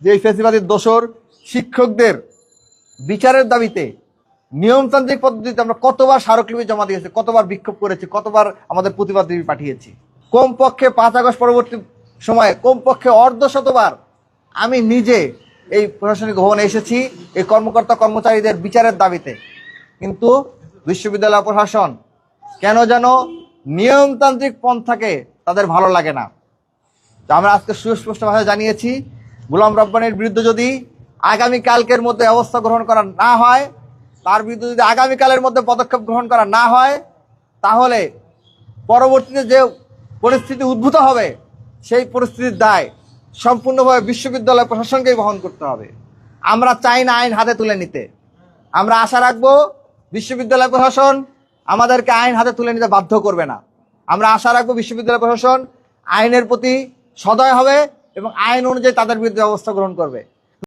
যে এই ফ্যাসিবাদীর দোসর শিক্ষকদের বিচারের দাবিতে নিয়মতান্ত্রিক পদ্ধতিতে আমরা কতবার স্মারকলিপি জমা দিয়েছি, কতবার বিক্ষোভ করেছি, কতবার আমাদের প্রতিবাদ পাঠিয়েছি। কমপক্ষে 5 আগস্ট পরবর্তী সময়ে কমপক্ষে অর্ধশতবার আমি নিজে এই প্রশাসনিক ভবনে এসেছি এই কর্মকর্তা কর্মচারীদের বিচারের দাবিতে। কিন্তু বিশ্ববিদ্যালয় প্রশাসন কেন যেন নিয়মতান্ত্রিক পন্থাকে তাদের ভালো লাগে না। আমরা আজকে সুস্পষ্টভাবে জানিয়েছি, গোলাম রব্বানীর বিরুদ্ধে যদি আগামীকালকের মধ্যে ব্যবস্থা গ্রহণ করা না হয়, তার বিরুদ্ধে যদি আগামীকালের মধ্যে পদক্ষেপ গ্রহণ করা না হয়, তাহলে পরবর্তীতে যে পরিস্থিতি উদ্ভূত হবে সেই পরিস্থিতির দায় সম্পূর্ণভাবে বিশ্ববিদ্যালয় প্রশাসনকেই বহন করতে হবে। আমরা চাই না আইন হাতে তুলে নিতে। আমরা আশা রাখবো বিশ্ববিদ্যালয় প্রশাসন আমাদেরকে আইন হাতে তুলে নিতে বাধ্য করবে না। আমরা আশা রাখবো বিশ্ববিদ্যালয় প্রশাসন আইনের প্রতি সদয় হবে এবং আইন অনুযায়ী তাদের বিরুদ্ধে ব্যবস্থা গ্রহণ করবে।